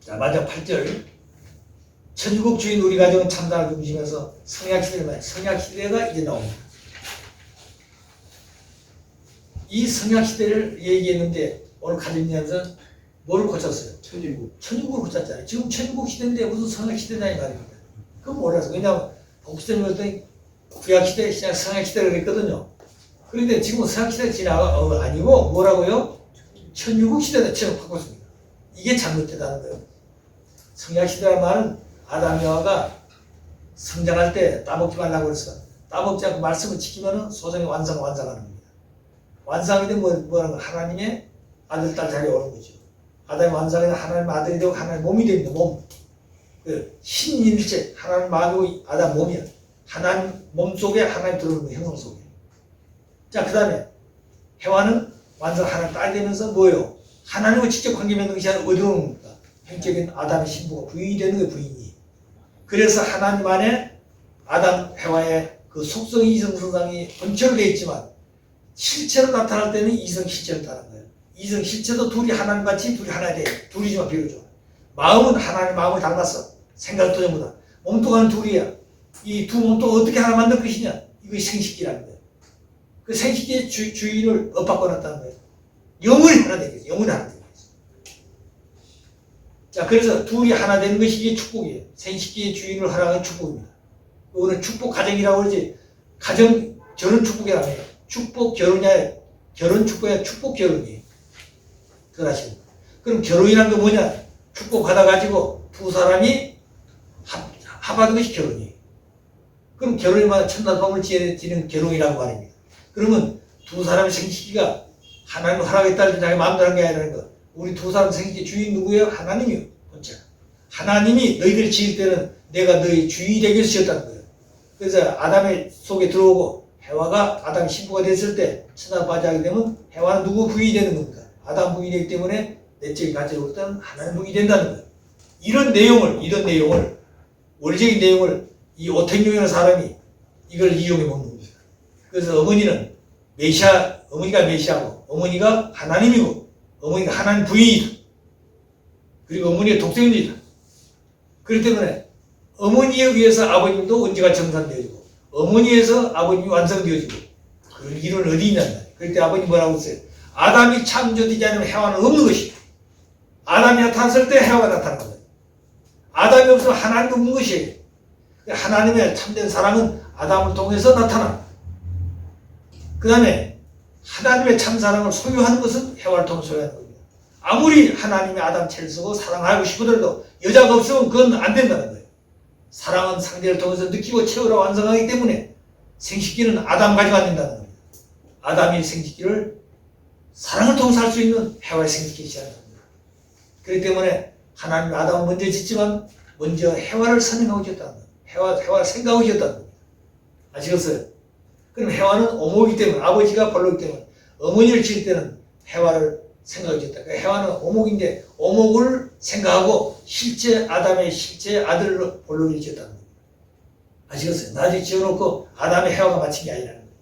자, 마지막 8절. 천국 주인 우리 가정은 참사를 중심에서 성약시대가 이제 나옵니다. 이 성약시대를 얘기했는데 오늘 가정연에서 뭐를 고쳤어요? 천국을 고쳤잖아요. 지금 천국 시대인데 무슨 성약시대냐 이 말입니다. 그건 몰라서. 왜냐하면 복수전을 했더니 구약시대 시작 성약시대가 그랬거든요. 그런데 지금은 성약시대가 지나가 아니고 뭐라고요? 천육국시대다 처럼 바꿨습니다. 이게 잘못되다는 거예요. 성약시대라는 말은 아담 여하가 성장할 때 따먹지 말라고 그래서 따먹지 않고 말씀을 지키면 소정의 완성하는 겁니다. 완성이 되면 뭐라는 거 하나님의 아들, 딸 자리에 오는 거죠. 아담이 완성이 되면 하나님의 아들이 되고 하나님의 몸이 됩니다. 몸. 그 신일체 하나님 마음이고 아담 몸이야. 하나님 몸 속에 하나님 들어오는 거 형성 속에. 자, 그 다음에 해와는 완성 하나님 딸이 되면서 뭐예요? 하나님과 직접 관계 맺는 것이 아니라 어디로 오는 겁니까? 형적인 아담의 신부가 부인이 되는 거예요. 부인이. 그래서 하나님 안에 아담 해와의 그 속성 이성성상이 본체로 되어 있지만 실체로 나타날 때는 이성 실체로 따른 거예요. 이성 실체도 둘이 하나님같이 둘이 하나 돼. 둘이지만 비교죠. 마음은 하나님 마음을 닮았어. 생각도 전부 다. 몸뚱아는 둘이야. 이 두 몸뚱아 어떻게 하나 만들 것이냐? 이거 생식기라는 거예요. 그 생식기의 주인을 엇바꿔놨다는 거예요. 영혼이 하나 되겠어. 영혼이 하나 되겠어. 자, 그래서 둘이 하나 되는 것이 이게 축복이에요. 생식기의 주인을 하라는 축복입니다. 오늘 축복 가정이라고 그러지. 가정, 결혼 축복이라고 해요. 축복 결혼이 아니라 결혼 축복이 아니라 축복 결혼이에요. 그걸 아시고. 그럼 결혼이란 게 뭐냐? 축복 받아가지고 두 사람이 합하는 것이 결혼이에요. 그럼 결혼이마다 천단법을 지는 결혼이라고 말입니다. 그러면 두 사람의 생식기가 하나님 허락에 따라 자기 마음대로 하는 게 아니라는 거. 우리 두 사람 생식기 주인 누구예요? 하나님이요. 본체가. 하나님이 너희들 지을 때는 내가 너희 주인이 되기 위해서 지었다는 거예요. 그래서 아담의 속에 들어오고 해와가 아담 신부가 됐을 때 천사빠지하게 되면 해와는 누구 부인이 되는 겁니까? 아담 부인이 되기 때문에 내적인 가치를 올 때는 하나님 부인이 된다는 거예요. 이런 내용을 원리적인 내용을 이 오택용이라는 사람이 이걸 이용해 먹는 겁니다. 그래서 어머니는 어머니가 메시아고 어머니가 하나님이고 어머니가 하나님 부인이다. 그리고 어머니가 독생자이다. 그렇기 때문에 어머니에 의해서 아버님도 언제가 정산되어지고 어머니에서 아버님이 완성되어지고 그 이론은 어디 있냐는 말이에요. 그럴 때 아버님 뭐라고 했어요? 아담이 창조되지 않으면 해와는 없는 것이다. 아담이 나타났을 때 해와가 나타난 거예요. 아담이 없으면 하나님이 없는 것이에요. 하나님의 참된 사랑은 아담을 통해서 나타납니다. 그 다음에 하나님의 참사랑을 소유하는 것은 해와를 통해 소유하는 겁니다. 아무리 하나님이 아담 채를 쓰고 사랑하고 싶으더라도 여자가 없으면 그건 안 된다는 거예요. 사랑은 상대를 통해서 느끼고 채우라 완성하기 때문에 생식기는 아담 가지고 안 된다는 겁니다. 아담이 생식기를 사랑을 통해서 할 수 있는 해와의 생식기이지 않습니다. 그렇기 때문에 하나님이 아담을 먼저 짓지만 먼저 해와를 선행하고 지었다는 겁니다. 해와를 생각하고 지었다는 겁니다. 아시겠어요? 그럼 해와는 오목이기 때문에 아버지가 벌로기 때문에 어머니를 지을 때는 해와를 생각하고 지었다. 그러니까 해와는 오목인데 오목을 생각하고 실제 아담의 실제 아들로 볼록이를 지었다는 겁니다. 아시겠어요? 나중에 지어놓고 아담의 해와가 맞힌 게 아니라는 거예요.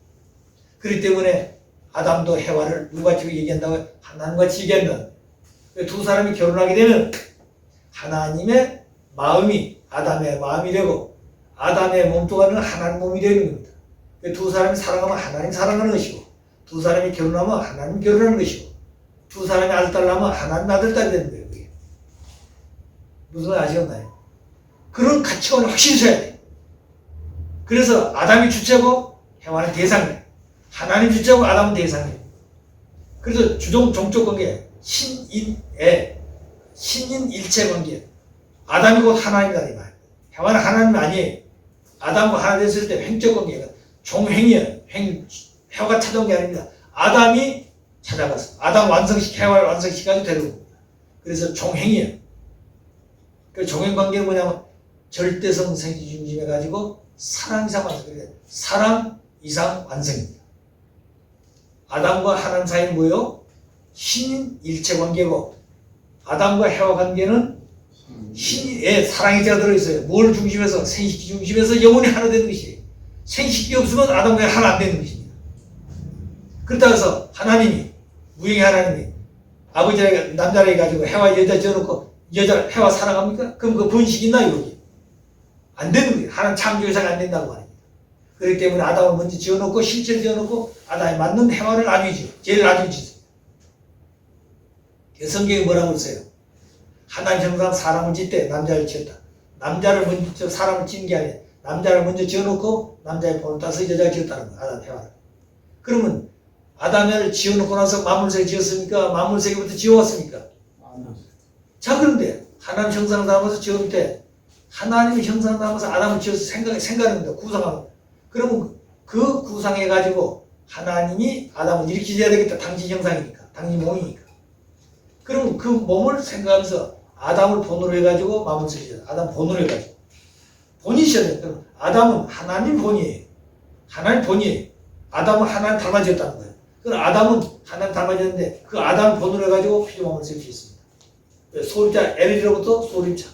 그렇기 때문에 아담도 해와를 누구같이 얘기한다고 하나님같이 얘기한다. 두 사람이 결혼하게 되면 하나님의 마음이 아담의 마음이 되고 아담의 몸뚱아리는 하나님 몸이 되는 겁니다. 두 사람이 사랑하면 하나님 사랑하는 것이고 두 사람이 결혼하면 하나님 결혼하는 것이고 두 사람이 아들딸 낳으면 하나님 아들딸이 되는 거예요. 그게. 무슨 말 아시겠나요? 그런 가치관을 확실히 써야 돼요. 그래서 아담이 주체고 해와는 대상이에요. 하나님 주체고 아담은 대상이에요. 그래서 종족 관계 신인 일체 관계 아담이 곧 하나님이다 이 말. 해와는 하나님이 아니에요. 아담과 하나 됐을 때 횡적 관계가 종횡이에요. 해와가 찾아온 게 아닙니다. 아담이 찾아갔어. 아담 해와를 완성시켜가지고 데려온 겁니다. 그래서 종행이에요. 그 종행 관계는 뭐냐면 절대성 생기 중심해가지고 사랑 이상 완성. 사랑 이상 완성입니다. 아담과 하나님 사이는 뭐예요? 신인 일체 관계고 아담과 해와 관계는 신의 사랑이 제가 들어있어요. 뭘 중심해서? 생식기 중심해서 영혼이 하나 되는 것이에요. 생식기 없으면 아담과 하나 안 되는 것입니다. 그렇다고 해서 하나님이 무형의 하나님이 아버지가 남자를 해가지고 해와 여자 지어놓고 여자 해와 살아갑니까? 그럼 그 번식 있나요, 여기? 안 되는 거예요. 하나님 창조회사가 안 된다고 말입니다. 그렇기 때문에 아담을 먼저 지어놓고 실체를 지어놓고 아담에 맞는 해와를 나뉘죠. 제일 나중에 짓습니다. 성경에 뭐라고 했어요? 하나님 형상 사람을 짓되 남자를 지었다. 남자를 먼저 사람을 짓는 게 아니라 남자를 먼저 지어놓고 남자의 본을 따서 여자를 지었다는 거예요. 아담 해와를. 그러면 아담을 지어놓고 나서 만물세계 지었습니까? 만물세계부터 지어왔습니까? 자, 그런데 하나님 형상을 담아서 지을 때 하나님의 형상을 담아서 아담을 지어서 생각합니다. 구상합니다. 그러면 그 구상해가지고 하나님이 아담을 이렇게 지어야 되겠다. 당신 형상이니까. 당신 몸이니까. 그러면 그 몸을 생각하면서 아담을 본으로 해가지고 만물세계 지었다. 아담 본으로 해가지고. 본이 있어야 돼요. 그럼 아담은 하나님 본이에요. 하나님 본이에요. 아담은 하나님 닮아졌다는 거예요. 그럼 아담은 하나님 닮아졌는데 그 아담을 본으로 해가지고 피조물을 지었습니다. 소립자 L로부터 소립자,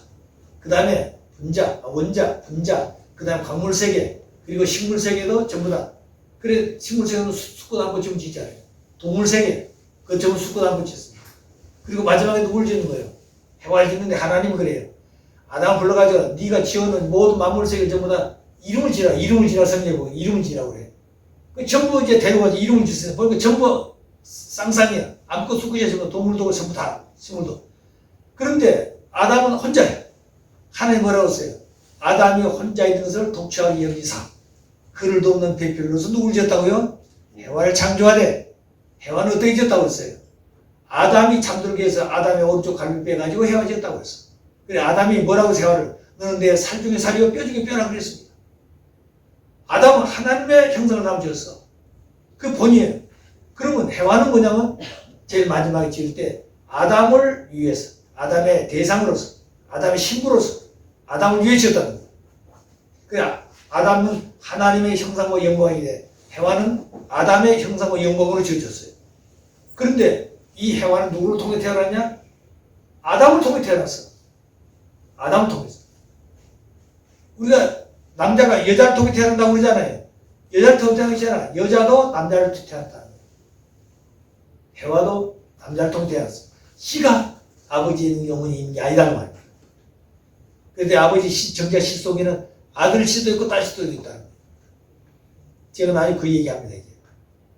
그 다음에 분자, 원자, 분자, 그 다음에 광물세계, 그리고 식물세계도 전부 다. 그래, 식물세계도 수컷 한 번 지금 짓잖아요. 동물세계, 그거 전부 수컷 한 번 짓습니다. 그리고 마지막에 누굴 짓는 거예요? 해와를 짓는데 하나님은 그래요. 아담을 불러가지고 네가 지어놓은 모든 만물세계 전부 다 이름을 지라, 이름을 지라 성경에 보면 이름을 지라고 그래요. 그 전부 이제 데려가서 이름을 짓어요. 그러니까 전부 쌍쌍이야. 암컷, 수컷이야. 전부 동물도 전부 다, 식물도. 그런데 아담은 혼자예요. 하나님 뭐라고 했어요? 아담이 혼자 있는 것을 독초하게 여기사 그를 돕는 배필로서 누굴 지었다고요? 해와를 창조하되 해와는 어떻게 지었다고 했어요? 아담이 잠들게 해서 아담의 오른쪽 갈비를 빼가지고 해와 지었다고 했어. 그래 아담이 뭐라고 해서 해와를 너는 내 살 중에 살이요 뼈 중에 뼈라 그랬습니다. 아담은 하나님의 형상을 담아 지었어. 그 본이에요. 그러면 해와는 뭐냐면 제일 마지막에 지을 때 아담을 위해서 아담의 대상으로서, 아담의 신부로서, 아담을 위해 지었다는 거예요. 그래, 아담은 하나님의 형상과 영광이 돼. 해와는 아담의 형상과 영광으로 지어졌어요. 그런데 이 해와는 누구를 통해 태어났냐? 아담을 통해 태어났어. 아담을 통해서. 우리가 남자가 여자를 통해 태어난다고 그러잖아요. 여자를 통해 태어나잖아. 여자도 남자를 통해 태어났다는 거예요. 해와도 남자를 통해 태어났어. 씨가 아버지의 영혼이 있는 게 아니라는 말입니다. 그런데 아버지 정자 씨 속에는 아들 씨도 있고 딸 씨도 있다는 거예요. 제가 많이 그 얘기합니다. 이제.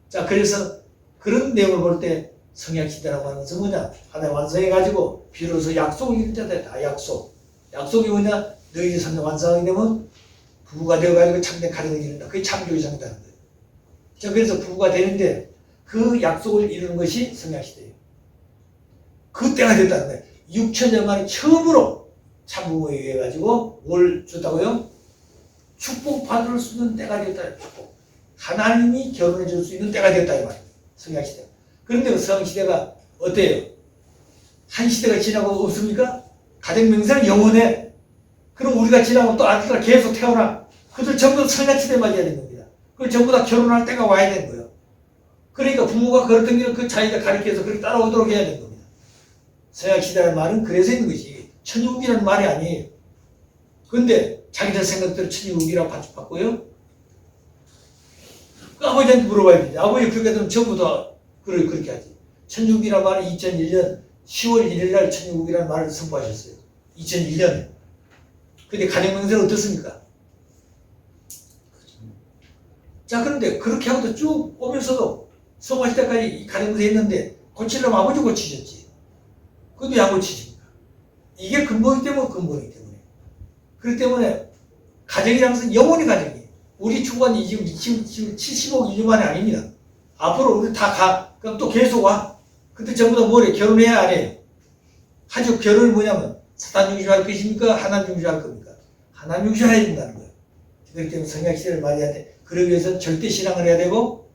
자, 그래서 그런 내용을 볼 때 성약시대라고 하는 것은 뭐냐? 하나님 완성해가지고 비로소 약속을 이룬 자다. 다 약속. 약속이 뭐냐? 너희 성령 완성하게 되면 부부가 되어가지고 참된 가정을 이룬다. 그게 창조이상이라는 거예요. 자, 그래서 부부가 되는데 그 약속을 이루는 것이 성약시대예요. 그때가 됐다는 거예요. 6천년 만에 처음으로 참부모에 의해 가지고 뭘 줬다고요? 축복받을 수 있는 때가 됐다. 축복. 하나님이 결혼해 줄 수 있는 때가 됐다 이 말이에요. 성약시대가. 그런데 그 성시대가 어때요? 한 시대가 지나고 없습니까? 가정명세는 영원해. 그럼 우리가 지나면 또 아들가 계속 태어나. 그들 전부 성약시대 맞아야 되는 겁니다. 그 전부 다 결혼할 때가 와야 되는 거예요. 그러니까 부모가 그랬던 길을 그 자기가 가르쳐서 그렇게 따라오도록 해야 되는 겁니다. 성약시대라는 말은 그래서 있는 것이 천유국이라는 말이 아니에요. 그런데 자기들 생각대로 천유국이라고 받고요. 그 아버지한테 물어봐야 되지. 아버지 그렇게 되면 전부 다 그렇게 하지. 천유국이라는 말은 2001년 10월 1일 날 천유국이라는 말을 선포하셨어요. 2001년에. 근데 가정명세는 어떻습니까? 자, 그런데 그렇게 하고도 쭉 오면서도 성화시 때까지 가정명세 했는데 고치려면 아버지 고치셨지. 근데 안 고치십니까? 이게 근본이기 때문에. 그렇기 때문에 가정이라는 것은 영원히 가정이에요. 우리 주관이 지금 70억 인류만이 아닙니다. 앞으로 우리 다 그럼 또 계속 와. 그때 전부 다 뭐래? 결혼해야 안 해요? 하죠. 결혼이 뭐냐면 사단 중심할 것입니까? 하나님 중심할 겁니까? 하나님 중심해야 된다는 거예요. 그렇기 때문에 성약시대를 맞이해야 돼. 그러기 위해서는 절대 신앙을 해야 되고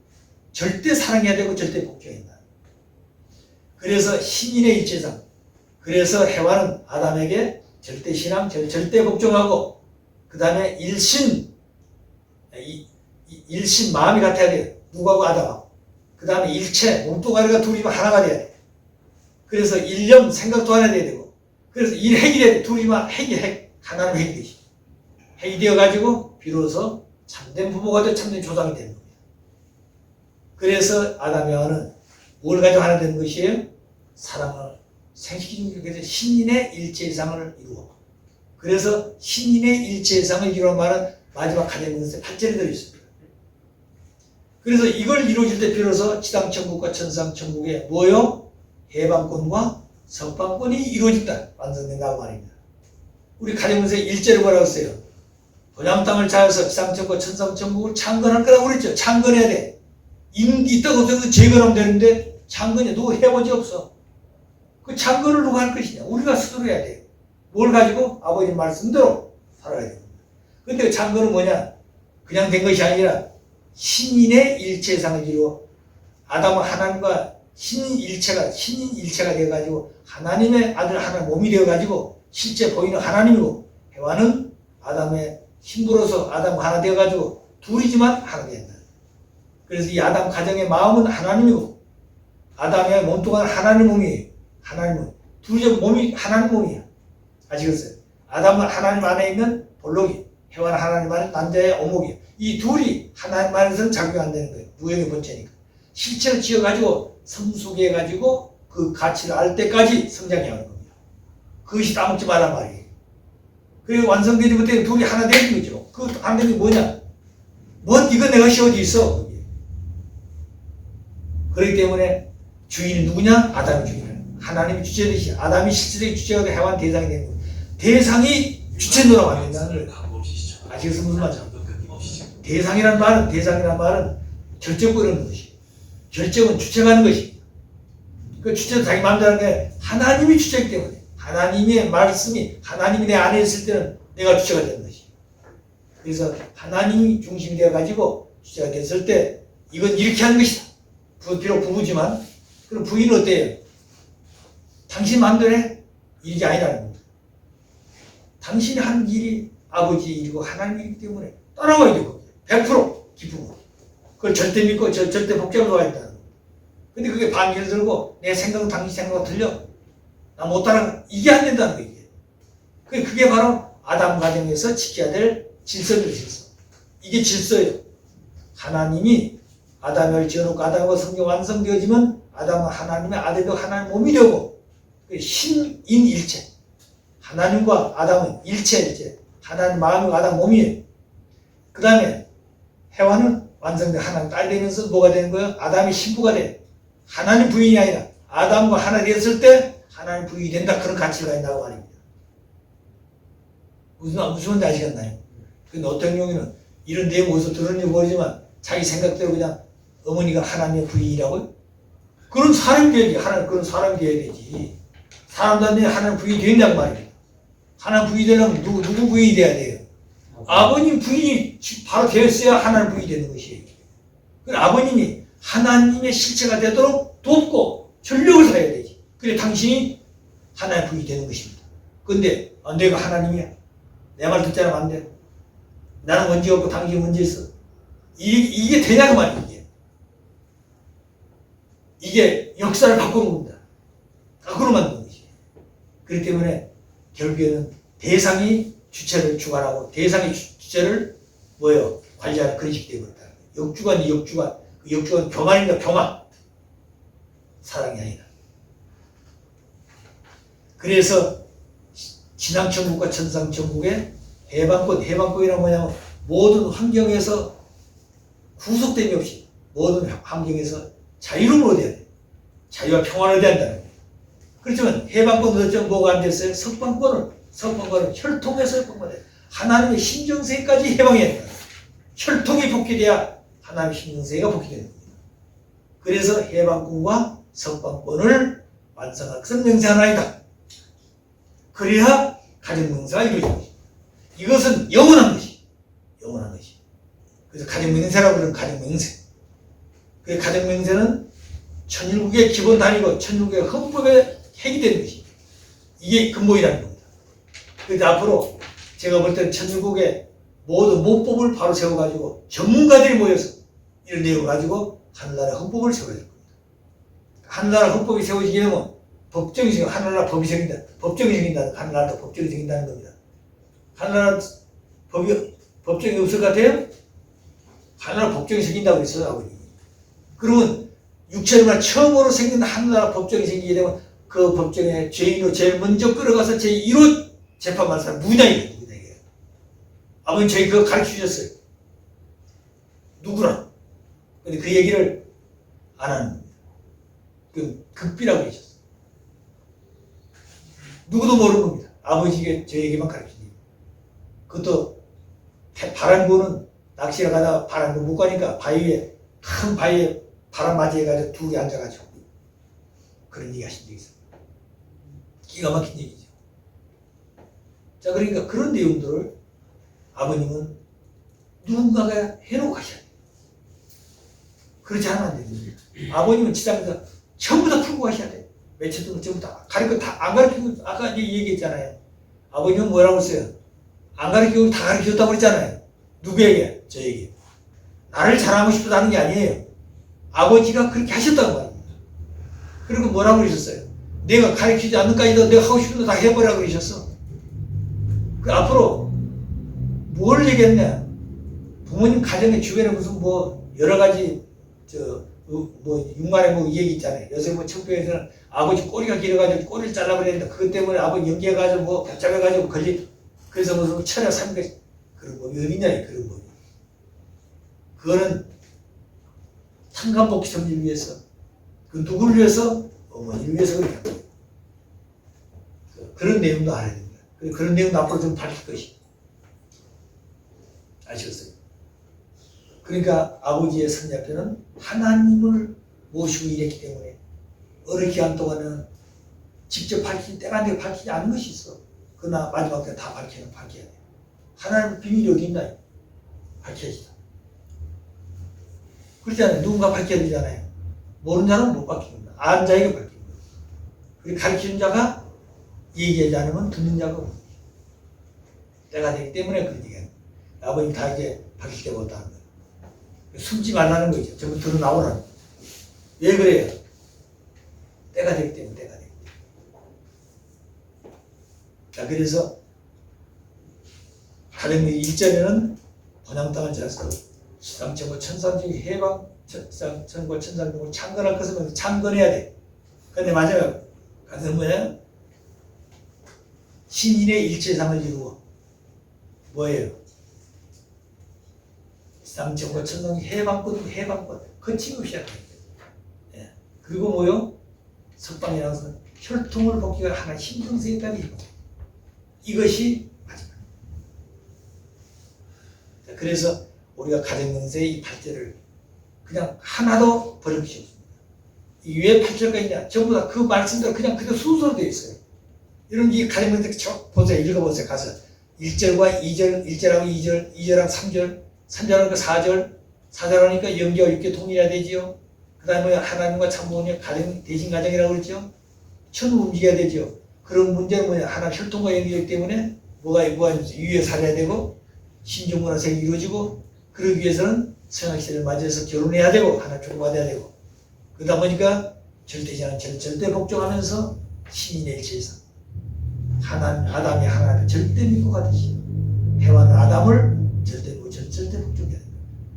절대 사랑해야 되고 절대 복종해야 된다. 그래서 신인의 일체상. 그래서 해와는 아담에게 절대 신앙, 절대 복종하고 그 다음에 일신 마음이 같아야 돼요. 누구하고 아담하고. 그 다음에 일체, 몸뚱아리가 둘이 하나가 돼야 돼. 그래서 일념, 생각도 하나 돼야 되고 그래서 일핵이 돼야 돼. 둘이만 핵, 하나는 핵이 되지. 핵이 되어가지고 비로소 참된 부모가 되고 참된 조상이 되는 겁니다. 그래서 아담과 하와는 뭘 가지고 하나 되는 것이에요? 사랑을 생식기 중에서 신인의 일체 이상을 이루어. 그래서 신인의 일체 이상을 이루는 말은 마지막 가정명세 8절에 들어있습니다. 그래서 이걸 이루어질 때 비로소 지상천국과 천상천국의 뭐요? 해방권과 석방권이 이루어진다. 완성된다고 말입니다. 우리 가정명세 1절에 뭐라고 했어요? 본향 땅을 자여서 지상천국과 천상천국을 창건할 거라고 그랬죠. 창건해야 돼. 있다고 해서 재건하면 되는데 창건이 누구 해본 적 없어. 그 창건을 누가 할 것이냐? 우리가 스스로 해야 돼요. 뭘 가지고? 아버지 말씀대로 살아야 됩니다. 근데 그 창건은 뭐냐? 그냥 된 것이 아니라 신인의 일체상을 이루어 아담은 하나님과 신인 일체가 되어가지고 하나님의 아들 하나님 몸이 되어가지고 실제 보이는 하나님이고 해와는 아담의 신부로서 아담과 하나 되어가지고 둘이지만 하나 된다. 그래서 이 아담 가정의 마음은 하나님이고 아담의 몸뚱아리는 하나님 몸이에요. 하나님 몸. 둘이 몸이 하나님 몸이야. 아시겠어요? 아담은 하나님 안에 있는 볼록이, 해와는 하나님 안에 남자의 오목이야. 이 둘이 하나님 안에서는 작용이 안 되는 거예요. 무형의 본체니까. 실체를 지어가지고 성숙해가지고 그 가치를 알 때까지 성장해야 하는 겁니다. 그것이 따먹지 말란 말이에요. 그리고 완성되지 못해 둘이 하나 되는 거죠. 그 하나 되는 게 뭐냐? 이거 내 것이 어디 있어? 거기에. 그렇기 때문에 주인이 누구냐? 아담이 주인이야. 하나님이 주체듯이 아담이 실질적인 주체가 되고 해와는 대상이 되는 거예요. 대상이 주체노라고 안 된다는 거예요. 아시겠어요? 무슨 말이죠? 대상이란 말은 결정권을 얻는 것이에요. 결정은 주체가 하는 것이에요. 그 주체도 자기 마음대로 하는 게 하나님이 주체이기 때문에 하나님의 말씀이 하나님이 내 안에 있을 때는 내가 주체가 되는 것이에요. 그래서 하나님이 중심이 되어가지고 주체가 됐을 때 이건 이렇게 하는 것이다. 비록 부부지만 그럼 부인은 어때요? 당신 마음대로 해? 이게 아니라는 겁니다. 당신이 하는 일이 아버지 일이고 하나님이기 때문에 따라와야 되고 100% 기쁨으로 그걸 절대 믿고 절대 복잡으로 와야 된다는 겁니다. 근데 그게 반기를 들고 내 생각은 당신 생각과 틀려 나 못 따라 이게 안 된다는 거예요. 그게 바로 아담 가정에서 지켜야 될 질서입니다. 질서. 이게 질서예요. 하나님이 아담을 지어놓고 아담과 성경 완성되어지면 아담은 하나님의 아들도 하나님의 몸이 되고 신인일체 하나님과 아담은 일체 하나님 마음과 아담 몸이에요. 그 다음에 해와는 완성된 하나님 딸 되면서 뭐가 되는 거예요? 아담이 신부가 돼. 하나님 부인이 아니라 아담과 하나 되었을 때 하나님 부인이 된다. 그런 가치가 있다고 말입니다. 무슨 말인지 아시겠나요? 근데 어떤 경우는 이런 내용 어디서 들었는지 모르지만 자기 생각대로 그냥 어머니가 하나님의 부인이라고요? 그런 사람이 돼야지. 그런 사람이 돼야 되지. 사람들한테 하나님 부인이 된다고 말입니다. 하나님 부인이 되려면 누구 부인이 돼야 돼요? 아버님 부인이 바로 되었어야 하나님 부인이 되는 것이에요. 그래서 아버님이 하나님의 실체가 되도록 돕고 전력을 다해야 되지. 그래 당신이 하나님 부인이 되는 것입니다. 근데 내가 하나님이야. 내 말 듣지 않으면 안 돼. 나는 문제 없고 당신이 문제 있어. 이게 되냐고 말이에요. 이게 역사를 바꾸는 겁니다. 거꾸로 만드는 것이에요. 그렇기 때문에 결국에는 대상이 주체를 주관하고 대상이 주체를 관리하는 그런 식이 되어버렸다. 역주관이 역주관. 그 역주관 교만입니다. 교만. 사랑이 아니라. 그래서 지상천국과 천상천국의 해방권이란 뭐냐면 모든 환경에서 구속됨이 없이 모든 환경에서 자유를 얻어야 돼. 자유와 평안을 얻어야 한다는 거예요. 그렇지만 해방권은 어쩌면 뭐가 안 됐어요? 석방권은 혈통에서 석방권을 해요. 하나님의 신정세까지 해방해야 된다. 혈통이 복귀돼야 하나님의 신정세가 복귀되는 겁니다. 그래서 해방권과 석방권을 완성할 것은 명세 하나이다. 그래야 가정명세가 이루어지는 것이다. 이것은 영원한 것이. 그래서 가정명세라고 그러는 가정명세. 그 가정명세는 천일국의 기본 단위고 천일국의 헌법의 핵이 되는 것이 이게 근본이라는 겁니다. 그래서 앞으로 제가 볼 때는 천일국의 모든 모법을 바로 세워가지고 전문가들이 모여서 이런 내용을 가지고 하늘나라 헌법을 세워야 될 겁니다. 하늘나라 헌법이 세워지게 되면 법정이 생겨 하늘나라 법이 생긴다. 법정이 생긴다. 하늘나라도 법정이 생긴다는 겁니다. 하늘나라 법정이 없을 것 같아요? 하늘나라 법정이 생긴다고 했어요. 아버님이. 그러면 육체로만 처음으로 생긴 하늘나라 법정이 생기게 되면 그 법정에 죄인으로 제일 먼저 끌어가서 제1호 재판받은 사람 누구냐. 아버님 저희 그거 가르쳐 주셨어요. 누구라. 근데 그 얘기를 안 하는 겁니다. 그 극비라고 하셨어요. 누구도 모르는 겁니다. 아버지가 저에게만 가르치니. 그것도 바람구는 낚시를 가다가 바람구 못 가니까 큰 바위에 바람 맞이해가지고 둘이 앉아가지고 그런 얘기 하신 적이 있어요. 기가 막힌 얘기죠. 자, 그러니까 그런 내용들을 아버님은 누군가가 해놓고 가셔야 돼요. 그렇지 않으면 안 됩니다. 아버님은 지상에서 전부 다 풀고 가셔야 돼요. 매체도 전부 다. 안 가르치고, 아까 얘기했잖아요. 아버님은 뭐라고 했어요? 안 가르치고 다 가르쳤다고 그랬잖아요. 누구에게? 저에게. 나를 자랑하고 싶어서 하는 게 아니에요. 아버지가 그렇게 하셨다고 말입니다. 그리고 뭐라고 그러셨어요? 내가 가르치지 않는까지도 내가 하고 싶은 거 다 해보라고 그러셨어. 그 앞으로 뭘 얘기했냐? 부모님 가정의 주변에 무슨 여러 가지 육만의 얘기 있잖아요. 요새 청평에서는 아버지 꼬리가 길어가지고 꼬리를 잘라버렸는데 그것 때문에 아버지 연기해가지고 붙잡혀가지고 그래서 무슨 철야 300 그런 법이 어디냐 그런 법이. 그거는 상간복지 정리를 위해서 그 누구를 위해서? 어머니를 위해서 그렇게 합니다. 그런 내용도 알아야 됩니다. 그런 내용도 앞으로 좀 밝힐 것이. 아시겠어요? 그러니까 아버지의 선약표는 하나님을 모시고 일했기 때문에 어느 기간 동안은 직접 때가 밝히지 않은 것이 있어. 그러나 마지막 때 다 밝혀야 돼. 하나님의 비밀이 어디 있나요? 밝혀야지. 그렇지 않아요? 누군가 밝혀야 되잖아요. 모르는 자는 못 밝힙니다. 아는 자에게 밝힙니다. 그리고 가르치는 자가 얘기하지 않으면 듣는 자가 없는 거예요. 때가 되기 때문에 그런 얘기예요. 아버님 다 이제 밝힐 때가 없다는 거예요. 숨지 말라는 거죠. 전부 드러나오라는 거예요. 왜 그래요? 때가 되기 때문에, 때가 되기 때문에. 자, 그래서 가령리 1절에는 번영당한 자서 시상천고 천상중의 해방 천고 천상중을 창건할 것을 창건해야 돼. 근데 맞아요. 가서 뭐예요? 신인의 일체상을 이루어 뭐예요? 시상천고 천상의 해방권 거침없이 하는 거예요. 예. 그리고 뭐요? 석방이라서 혈통을 복귀가 하나 심정세까지 이루어. 이것이 마지막. 그래서 우리가 가정명세의 이 8절을 그냥 하나도 버릴 것이 없습니다. 이 왜 8절가 있냐? 전부 다 그 말씀대로 그냥 순서로 되어 있어요. 이런 이 가정명세 보세요. 읽어보세요. 가서 1절과 2절, 1절하고 2절, 2절하고 3절, 3절하고 4절, 4절하니까 0개와 6개 통일해야 되지요. 그 다음에 하나님과 참부모님 가정, 대신 가정이라고 그랬죠. 천을 움직여야 되죠. 그런 문제는 뭐냐? 하나 혈통과 연결이기 때문에 뭐가 유해 살아야 되고 신종문화생이 이루어지고 그러기 위해서는 성학시대를 맞이해서 결혼해야 되고 하나 주고받아야 되고 그러다 보니까 절대자는 절대 복종하면서 신인의 일체에서 아담이 하나님을 절대 믿고 가듯이 해와는 아담을 절대 복종해야 된다.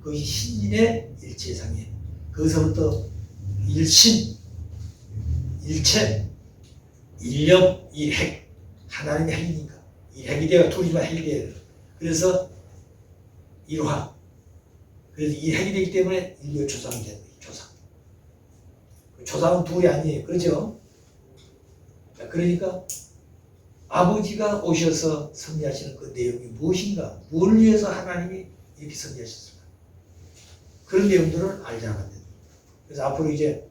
그것이 신인의 일체상이에요. 거기서부터 일신, 일체, 일력, 일핵 하나님의 핵이니까 이 핵이 되어 둘이지만 핵이 돼야 돼요. 그래서 일화. 그래서 이 핵이 되기 때문에 인류 조상이 되는 거예요. 조상. 조상은 둘이 아니에요. 그렇죠? 자, 그러니까 아버지가 오셔서 섭리하시는 그 내용이 무엇인가? 뭘 위해서 하나님이 이렇게 섭리하셨을까? 그런 내용들을 알자면 됩니다. 그래서 앞으로 이제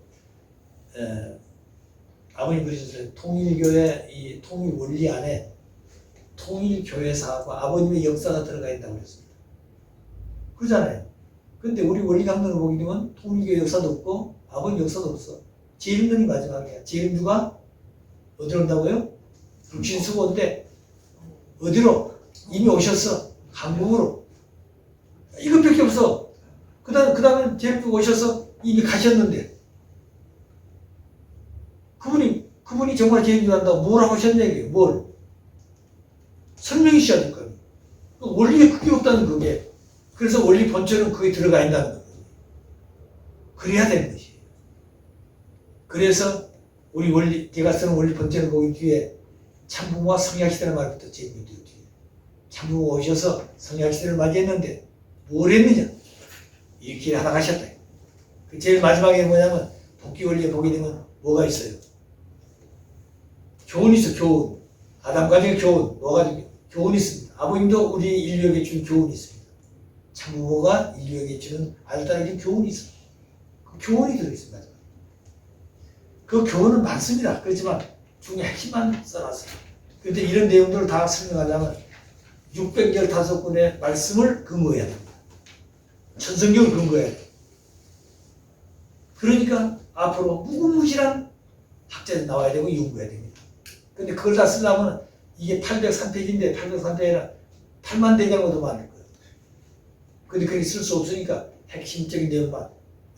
아버님 그러셨어요. 통일교회 이 통일 원리 안에 통일교회사하고 아버님의 역사가 들어가 있다고 그랬습니다. 그러잖아요. 근데 우리 원리 강론을 보게 되면 통일교회 역사도 없고 아버님 역사도 없어. 재림론이 마지막이야. 재림주가 어디로 온다고요? 불신수고인데 어디로? 이미 오셨어. 한국으로. 이것밖에 없어. 그 다음에 재림주가 오셔서 이미 가셨는데 그분이 정말 재림주한다고 뭐라고 하셨냐 이게 뭘? 설명이 있어야 될 거예요. 원리에 그게 없다는 그게. 그래서 원리 본체는 그게 들어가 있다는 거예요. 그래야 되는 것이에요. 그래서 우리 원리, 제가 쓰는 원리 번째는 거기 뒤에 참부모와 성약시대라는 말이 붙었지. 뒤에. 참부모 오셔서 성약시대를 맞이했는데 뭘 했느냐? 이렇게 하다 가셨다. 그 제일 마지막에 뭐냐면 복귀 원리에 보게 되면 뭐가 있어요? 교훈이 있어, 교훈. 아담 가정의 교훈, 노아 가정의 교훈이 있습니다. 아버님도 우리 인류에게 준 교훈이 있습니다. 참부모가 인류에게 주는 아들딸에게 교훈이 있습니다. 그 교훈이 들어있습니다. 그 교훈은 많습니다. 그렇지만 중에 핵심만 써놨어요. 그런데 이런 내용들을 다 설명하자면 615권의 말씀을 근거해야 됩니다. 천성경을 근거해야 돼요. 그러니까 앞으로 무궁무진한 학자들이 나와야 되고 연구해야 됩니다. 근데 그걸 다 쓰려면 이게 803페이지인데 803페이지는 8만 대장으로도 많을 거예요. 근데 그게 쓸 수 없으니까 핵심적인 내용만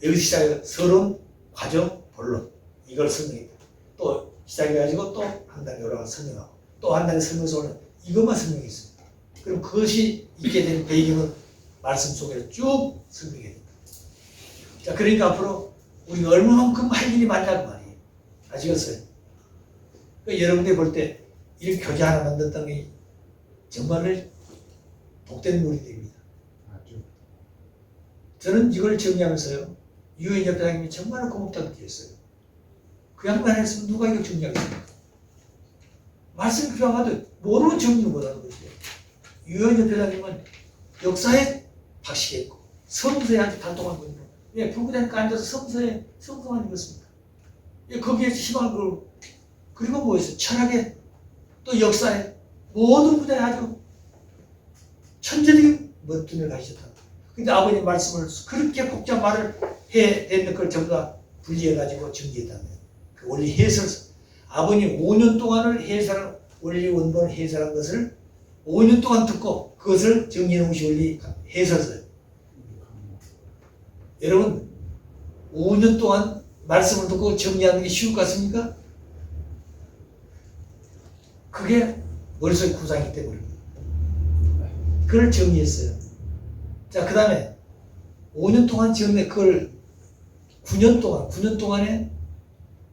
여기서 시작해서 서론, 과정, 본론 이걸 설명해요. 또 시작해가지고 또 한 단계 올라가서 설명하고 또 한 단계 설명서 올라가서 이것만 설명했습니다. 그럼 그것이 있게 된 배경은 말씀 속에서 쭉 설명해야 됩니다. 자, 그러니까 앞으로 우리가 얼마만큼 할 일이 많냐는 말이에요. 아시겠어요? 그러니까 여러분들 볼 때 이렇게 교재 하나 만들었다는 게 정말 복된 놀이들입니다. 저는 이걸 정리하면서요, 유엔 협회장님이 정말 고맙다고 느꼈어요. 그 양반 했으면 누가 이걸 정리하겠습니까? 말씀이 필요하면 모르는 정리를 못하는 것이에요. 유엔 협회장님은 역사에 박식했고 성서에 아주 단독한 분이고, 예, 불구대니까 앉아서 성서만 읽었습니다. 예, 거기에서 희망을 걸고, 그리고 뭐였어요? 철학에 또 역사에 모든 분야에 아주 천재적인 멋짐을 가지셨다. 근데 아버님 말씀을 그렇게 복잡한 말을 해냈는 걸 전부 다 분리해가지고 정리했다는 거예요. 그 원리 해설, 아버님 5년 동안을 해설, 원리 원본을 해설한 것을 5년 동안 듣고 그것을 정리해 놓으신 원리 해설서예요. 여러분, 5년 동안 말씀을 듣고 정리하는 게 쉬울 것 같습니까? 그게 머릿속에 구상이기 때문입니다. 그걸 정리했어요. 자, 그 다음에 5년 동안 정리, 그걸 9년 동안에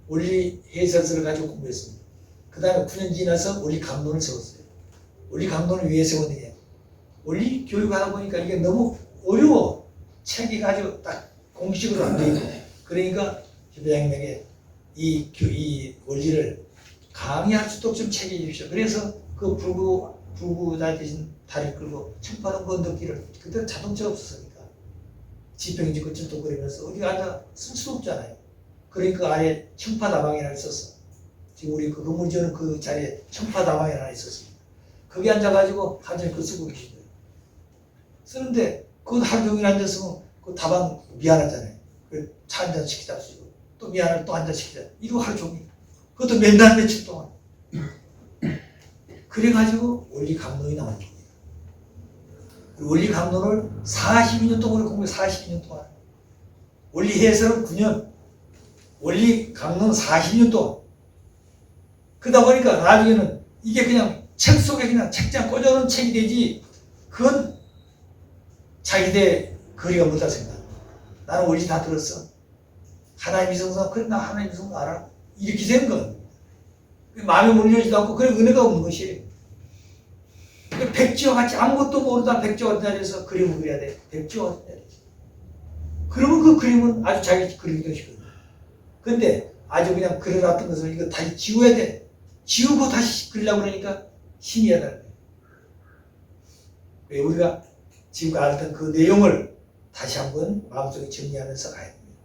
원리 해설서를 가지고 공부했습니다. 그 다음에 9년 지나서 원리 강론을 세웠어요. 원리 강론을 왜 세웠느냐? 원리 교육하다 보니까 이게 너무 어려워. 책이 아주 딱 공식으로 안 돼 있고. 그러니까 협회장님에게 이 원리를 강의할 수도 좀 책임해 주십시오. 그래서 그 불구자 대신 다리 끌고 청파동 건너길을, 그때 자동차가 없었으니까 지평지 끝을 도그리면서 어디 앉아 쓸 수도 없잖아요. 그러니까 그 아래 청파다방이 하나 있었어. 지금 우리 그 건물 지어는 그 자리에 청파다방이 하나 있었습니다. 거기 앉아가지고 하전에 그 쓰고 계신 거예요. 쓰는데 그 하루 종일 앉았으면 그 다방 미안하잖아요. 그 차 한 잔 시키다 쓰고 또 미안할 또 한 잔 시키다. 이러고 하루 종일. 그것도 몇 날 며칠 동안. 그래가지고 원리 강론이 나오는 겁니다. 원리 강론을 42년 동안 공부해. 42년 동안. 원리 해설은 9년. 원리 강론 40년 동안. 그러다 보니까 나중에는 이게 그냥 책 속에 그냥 책장 꽂아놓은 책이 되지, 그건 자기들 거리가 못다 생각. 나는 원리 다 들었어. 하나님 이성성, 그래 나 하나님 이성성 알아. 이렇게 된 건 마음에 몰려지도 않고, 그래 은혜가 없는 것이에요. 백지와 같이 아무것도 모르다 백지와 같은 자리에서 그림을 그려야 돼. 백지와 같은 자리에서. 그러면 그 그림은 아주 자기 그리기도 쉽거든요. 근데 아주 그냥 그려놨던 것을 이거 다시 지워야 돼. 지우고 다시 그리려고 그러니까 힘이 해야 되는 거예요. 우리가 지금 알았던 그 내용을 다시 한번 마음속에 정리하면서 가야 됩니다.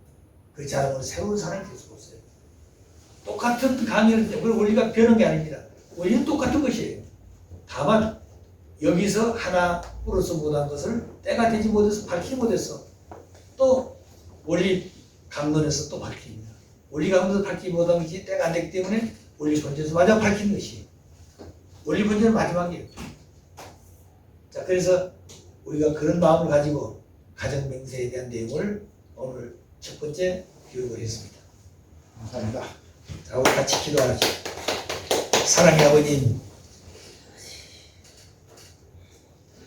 그렇지 않으면 새로운 사람이 될 수가 없어요. 똑같은 강의를, 그리고 원리가 변한 게 아닙니다. 원리는 똑같은 것이에요. 다만 여기서 하나 뿌려서 못한 것을 때가 되지 못해서 밝히지 못했어. 또 원리 강론에서 또 밝힙니다. 원리 강론에서 밝히지 못한 것이 때가 안 됐기 때문에 원리 본전에서 마지막 밝히는 것이에요. 원리 본전은 마지막이에요. 자, 그래서 우리가 그런 마음을 가지고 가정맹세에 대한 내용을 오늘 첫 번째 교육을 했습니다. 감사합니다. 자, 우리 같이 기도하죠. 사랑의 아버님,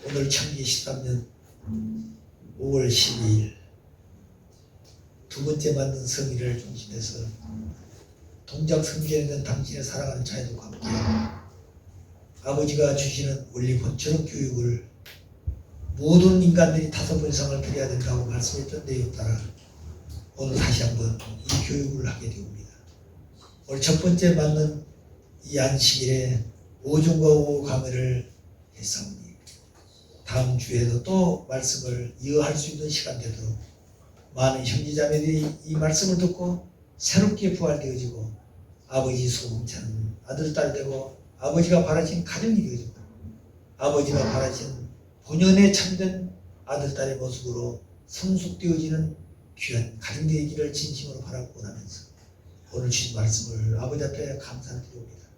오늘 1923년 5월 12일 두 번째 만든 성의를 중심해서 동작 성전에 는 당신의 사랑하는 자녀들과 함께 아버지가 주시는 원리 본처럼 교육을 모든 인간들이 5번 이상을 드려야 된다고 말씀했던 내용 따라 오늘 다시 한번 이 교육을 하게 되옵니다. 오늘 첫 번째 맞는 이 안식일에 오중과 오 강의를 했사오니 다음 주에도 또 말씀을 이어할 수 있는 시간 되도록 많은 형제자매들이 이 말씀을 듣고 새롭게 부활되어지고 아버지 소금찬 아들 딸 되고 아버지가 바라신 가정이 되어지고 아버지가 바라신 본연의 참된 아들 딸의 모습으로 성숙되어지는 귀한 가정 되기를 진심으로 바라고 원하면서 오늘 주신 말씀을 아버지 앞에 감사드립니다.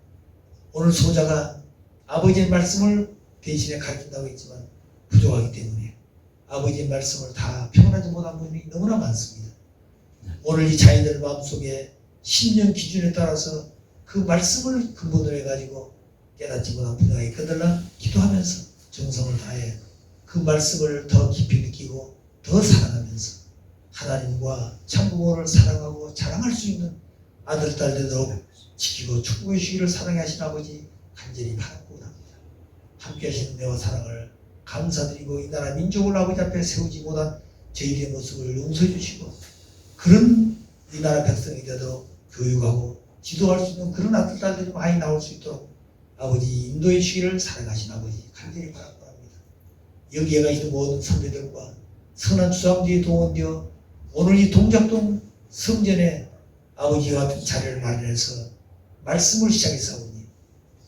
오늘 소자가 아버지의 말씀을 대신에 가르친다고 했지만 부족하기 때문에 아버지의 말씀을 다 표현하지 못한 부분이 너무나 많습니다. 오늘 이 자녀들 마음속에 신령 기준에 따라서 그 말씀을 근본으로 해가지고 깨닫지 못한 분야에 거들라 기도하면서 정성을 다해 그 말씀을 더 깊이 느끼고 더 사랑하면서 하나님과 참부모를 사랑하고 자랑할 수 있는 아들, 딸 되도록 지키고 축복해 주시기를 사랑해 하신 아버지 간절히 바라고 합니다. 함께 하시는 내와 사랑을 감사드리고 이 나라 민족을 아버지 앞에 세우지 못한 저희들의 모습을 용서해 주시고 그런 이 나라 백성이 되도록 교육하고 지도할 수 있는 그런 아들, 딸들이 많이 나올 수 있도록 아버지 인도해 주시기를 사랑하신 아버지 간절히 바라고 합니다. 여기에 가 있는 모든 선배들과 선한 주상들이 동원되어 오늘 이 동작동 성전에 아버지와 같은 자리를 마련해서 말씀을 시작했사오니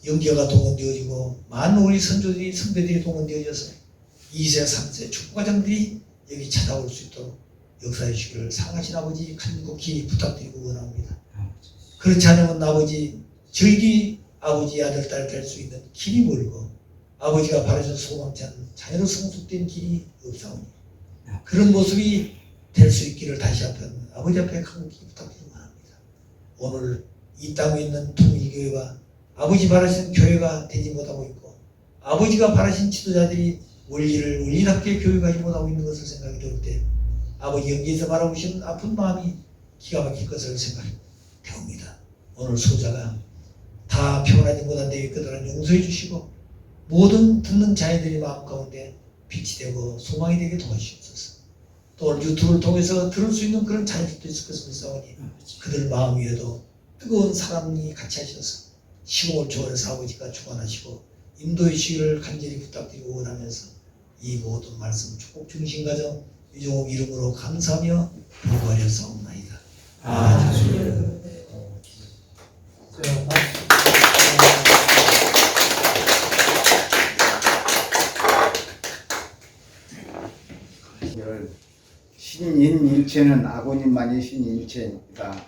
영계가 동원되어지고 많은 우리 선조들이 선배들이 동원되어져서 2세 3세 축구과장들이 여기 찾아올 수 있도록 역사해 주시기를 사랑하신 아버지 간곡히 부탁드리고 원합니다. 그렇지 않으면 아버지 저희들이 아버지의 아들 딸 될 수 있는 길이 멀고 아버지가 바라신 소망찬 자녀로 성숙된 길이 없사오니 그런 모습이 될 수 있기를 다시 한번 아버지 앞에 간곡히 부탁드리고 합니다. 오늘 이 땅에 있는 통일교회가 아버지 바라신 교회가 되지 못하고 있고 아버지가 바라신 지도자들이 원리를 원리답게 교육하지 못하고 있는 것을 생각이 들 때 아버지 연기에서 바라보시는 아픈 마음이 기가 막힐 것을 생각되옵니다. 오늘 소자가 다 표현하지 못한 데 그들은 용서해 주시고 모든 듣는 자녀들의 마음 가운데 빛이 되고 소망이 되게 도와주시옵소서. 또 오늘 유튜브를 통해서 들을 수 있는 그런 자녀들도 있을 것을 믿사오니 그들 마음 위에도 뜨거운 사랑이 같이 하셔서 시공을 초월해서 아버지가 주관하시고 인도의 주의를 간절히 부탁드리고 원하면서 이 모든 말씀 축복 중심 가정 유종옥 이름으로 감사하며 부활하여 싸움나이다. 아멘. 신인일체는 아버님만이 신인일체입니다.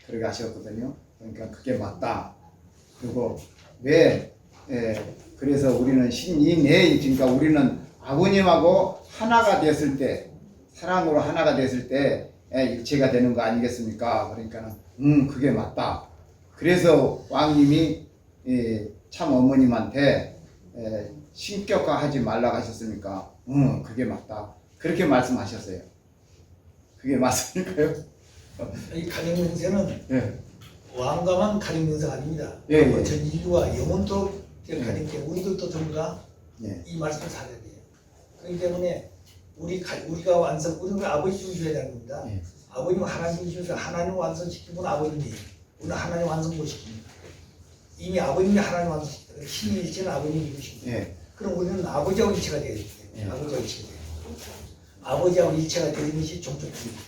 그렇게 하셨거든요. 그러니까 그게 맞다. 그리고 왜 그래서 우리는 신인일체니까 우리는 아버님하고 하나가 됐을 때 사랑으로 하나가 됐을 때 일체가 되는 거 아니겠습니까? 그러니까 그게 맞다. 그래서 왕님이 참 어머님한테 신격화하지 말라고 하셨으니까 그게 맞다. 그렇게 말씀하셨어요. 그게 맞습니까요? 이 가정명세는 예. 왕가만 가정명세가 아닙니다. 예, 예. 전 인류가 영원토록 가정께 우리들도 전부 다 이 말씀을 살아야 돼요. 그렇기 때문에 우리가 우리가 아버지 중심에 대한 겁니다. 예. 아버님 하나님 중심에서 하나님 완성시킨 분은 아버님이에요. 우리는 하나님 완성 못 시킵니다. 이미 아버님이 하나님 완성시켰다. 신이 일체는 아버님이 이루십니다. 예. 그럼 우리는 아버지하고 일체가 돼야 돼요. 아버지하고 일체가 돼요. 아버지하고 일체가 되는 것이 종족입니다.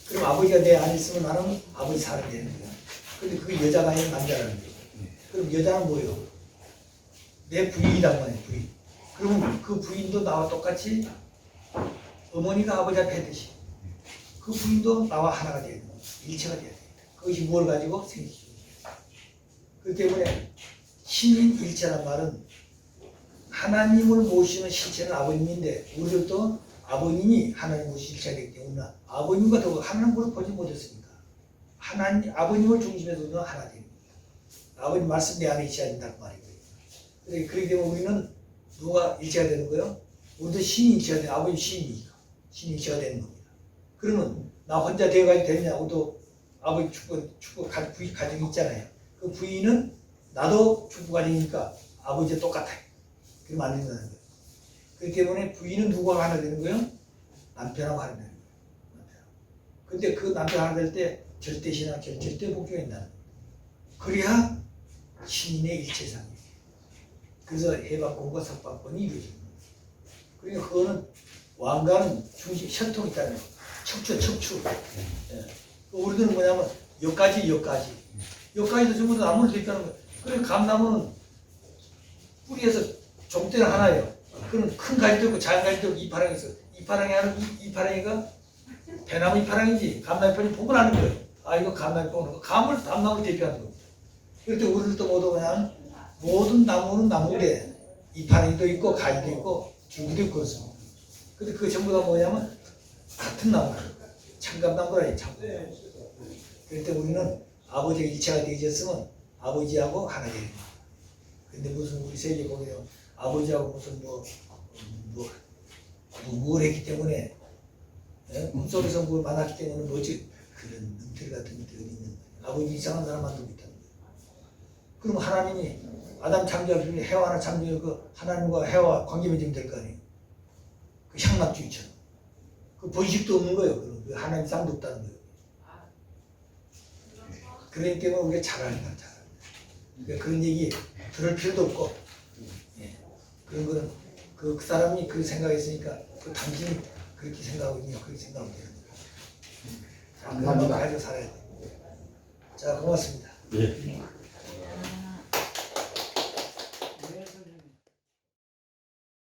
그럼 아버지가 내 안에 있으면 나는 아버지 사람이 되는 거야. 근데 그 여자가 아니라 남자라는 거예요. 그럼 여자는 뭐예요? 내 부인이란 말이에요. 부인. 그러면 그 부인도 나와 똑같이 어머니가 아버지 앞에 했듯이 그 부인도 나와 하나가 돼야 돼요. 일체가 돼야 돼요. 그것이 뭘 가지고 생기죠. 그렇기 때문에 신인일체란 말은 하나님을 모시는 실체는 아버님인데 우리들도 아버님이 하나님 모시는 실체가 되기 때문에 아버님과 더불어 하나님을 보지 못했으니까 아버님을 중심에서 우리는 하나 됩니다. 아버님 말씀 내 안에 있어야 된다는 말이고요. 그렇기 때문에 우리는 누가 일체가 되는 거예요? 우리도 신이 일체가 되는 아버님 신이니까 신이 일체가 되는 겁니다. 그러면 나 혼자 되어가지고 되느냐? 우리도 아버지 부인 가정이 있잖아요. 그 부인은 나도 축복 가정이니까 아버지와 똑같아요. 그러면 안 된다는 거예요. 그렇기 때문에 부인은 누구와 하나 되는 거예요? 남편하고 하나 되는 거예요. 남편하고. 근데 그 남편 하나 될 때 절대 신앙, 절대 복종이 있다는 거예요. 그래야 신인의 일체상이에요. 그래서 해방권과 석방권이 이루어집니다. 그러니까 그거는 왕가는 중심, 혈통이 있다는 거예요. 척추. 예. 우리들은 뭐냐면 여기까지도 전부 다 나무를 있다는 거예요. 그래서 감나무는 뿌리에서 종대는 하나예요. 그럼 큰 가지도 있고 작은 가지도 있고 이파랑이 있어. 이파랑이가 배나무 이파랑이지 감나무 이파랑이 복을 하는 거예요. 아 이거 감나무 복을 감나무를 대표하는 거예요. 그런데 우리들도 모두 그냥 모든 나무는 나무인데 이파랑이도 있고 가지도 있고 줄기도 있고 그렇습니다. 근데 그 전부 다 뭐냐면 같은 나무예요. 참감나무라 참감. 그럴 때 우리는 아버지가 일체가 되어졌으면 아버지하고 하나 되는 거예요. 근데 무슨 우리 세계 보면 아버지하고 무슨 뭘 했기 때문에 꿈속에서 뭘 만났기 때문에 뭐지 그런 능틀 같은 것들이 있는 거예요. 아버지 이상한 사람 만들고 있다는 거예요. 그럼 하나님이 아담 창조할 때 해와나 창조해 그 하나님과 해와 관계 맺으면 될 거 아니에요. 그 향락주의처럼 그 번식도 없는 거예요. 그 하나님 쌍도 없다는 거예요. 그러기 때문에 우리가 잘하는 거야. 그러니까 그런 얘기 들을 필요도 없고, 예. 그런 거는 그 사람이 그렇게 생각했으니까 그 당신이 그렇게 생각하고 있냐 그렇게 생각하면 되는 거야. 자, 그런 거 가지고 살아야 돼. 자, 고맙습니다. 예.